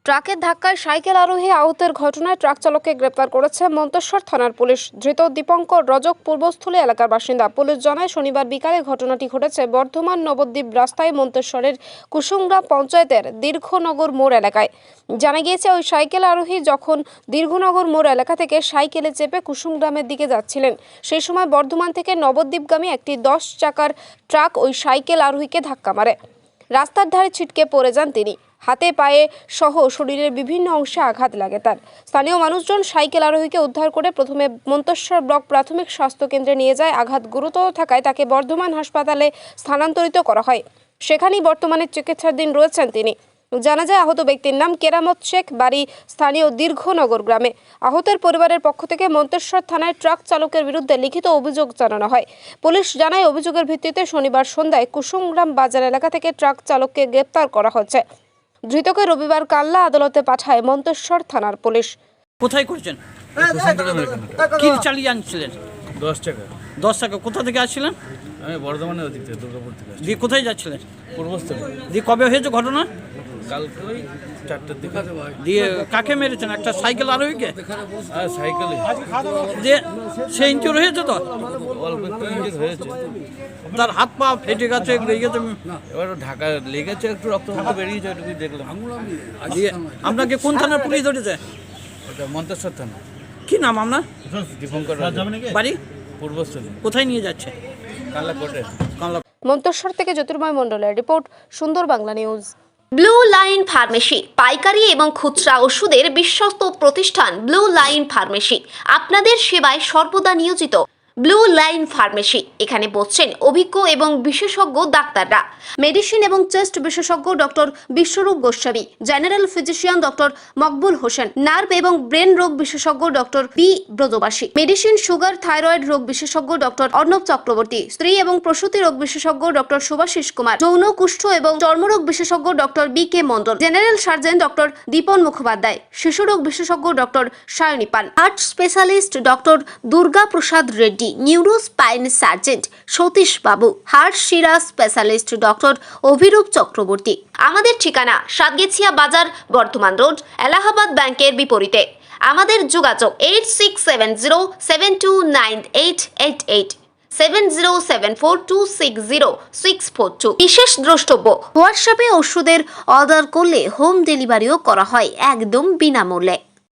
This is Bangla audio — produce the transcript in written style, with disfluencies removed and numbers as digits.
ট্রাকের ধাক্কায় সাইকেল আরোহী আহতের ঘটনায় ট্রাক চালককে গ্রেপ্তার করেছে মন্তেশ্বর থানার পুলিশ। ধৃত দীপঙ্কর রজক পূর্বস্থলী এলাকার বাসিন্দা। পুলিশ জানায়, শনিবার বিকালে ঘটনাটি ঘটেছে বর্ধমান নবদ্বীপ রাস্তায় মন্তেশ্বরের কুসুমগ্রাম পঞ্চায়েতের দীর্ঘনগর মোড় এলাকায়। জানা গিয়েছে, ওই সাইকেল আরোহী যখন দীর্ঘনগর মোড় এলাকা থেকে সাইকেলে চেপে কুসুমগ্রামের দিকে যাচ্ছিলেন, সেই সময় বর্ধমান থেকে নবদ্বীপগামী একটি 10 চাকার ট্রাক ওই সাইকেল আরোহীকে ধাক্কা মারে। রাস্তার ধারে ছিটকে পড়ে যান তিনি। হাতে পায়ে সহ শরীরের বিভিন্ন অংশে আঘাত লাগে তার। স্থানীয় মানুষজন সাইকেল আরোহীকে উদ্ধার করে প্রথমে মন্তেশ্বর ব্লক প্রাথমিক স্বাস্থ্য কেন্দ্রে নিয়ে যায়। আঘাত গুরুতর থাকায় তাকে বর্ধমান হাসপাতালে স্থানান্তরিত করা হয়। সেখানেই বর্তমানে চিকিৎসাধীন রয়েছেন তিনি। জানা যায়, আহত ব্যক্তির নাম কেরামত শেখ, বাড়ি স্থানীয় দীর্ঘনগর গ্রামে। আহতের পরিবারের পক্ষ থেকে মন্তেশ্বর থানায় ট্রাক চালকের বিরুদ্ধে লিখিত অভিযোগ জানানো হয়। পুলিশ জানায়, অভিযোগের ভিত্তিতে শনিবার সন্ধ্যায় কুসুমগ্রাম বাজার এলাকা থেকে ট্রাক চালককে গ্রেপ্তার করা হয়েছে। ধৃতকে রবিবার কাল্লা আদালতে পাঠায় মন্তেশ্বর থানার পুলিশ। কোথায় করছেন? কি চালিয়ে আনছিলেন? 10 টাকা। 10 টাকা। কোথা থেকে আসছিলেন? আমি বর্ধমানের ওদিক থেকে, দুর্গাপুর থেকে আসছি। দিয়ে কোথায় যাচ্ছিলেন? পূর্বস্থলী। দিয়ে কবে হয়েছে ঘটনা? কালকে ওই 4টার দিকে। দিয়ে কাকে মেরেছেন? একটা সাইকেল আরোহীকে? হ্যাঁ, সাইকেলে। দিয়ে সে ইঞ্জুর হয়েছে তো? অল্প একটু ইঞ্জুর হয়েছে। তার হাত পা ফেটে গেছে, গেছে। এবার ঢাকা লেগেছে, একটু রক্ত বেরিয়েছে, ওইটুকুই দেখলাম। দিয়ে আপনাকে কোন থানার পুলিশ ধরেছে? ওটা মন্তেশ্বর থানা। কি নাম আপনার? দীপঙ্কর বাড়ি পূর্বস্থলী। কোথায় নিয়ে যাচ্ছে? কাল্লা কোর্টে। মন্তেশ্বর থেকে জ্যোতির্ময় মণ্ডলের রিপোর্ট, সুন্দর Bangla news. Blue line pharmacy, পাইকারি এবং খুচরা ওষুধের বিশ্বস্ত প্রতিষ্ঠান ব্লু লাইন ফার্মেসি আপনাদের সেবায় সর্বদা নিয়োজিত। ব্লু লাইন ফার্মেসি, এখানে বসছেন অভিজ্ঞ এবং বিশেষজ্ঞ ডাক্তাররা। মেডিসিন এবং চেস্ট বিশেষজ্ঞ doctor Biswarup Goswami, general physician doctor Maqbool Hossain, nerve এবং ব্রেন রোগ বিশেষজ্ঞ doctor B Brajabasi, medicine sugar thyroid রোগ বিশেষজ্ঞ ডক্টর অর্ণব চক্রবর্তী, স্ত্রী এবং প্রসূতি রোগ বিশেষজ্ঞ ডক্টর সুভাশিস কুমার, যৌন কুষ্ঠ এবং চর্মরোগ বিশেষজ্ঞ doctor B K Mondal, general surgeon doctor Dipan Mukhopadhyay, শিশু রোগ বিশেষজ্ঞ doctor Sayani Pan, heart specialist doctor Durga Prasad Reddy, neuro spine surgeon Satish Babu, heart শিরা স্পেশালিস্ট ডক্টর অভিরূপ চক্রবর্তী। আমাদের ঠিকানা সাতগেছিয়া বাজার, বর্ধমান রোড, এলাহাবাদ ব্যাংকের বিপরীতে। আমাদের যোগাযোগ 8670729888 7074260642। বিশেষ দ্রষ্টব্য, হোয়াটসঅ্যাপে ওষুধের অর্ডার করলে হোম ডেলিভারিও করা হয় একদম বিনামূল্যে।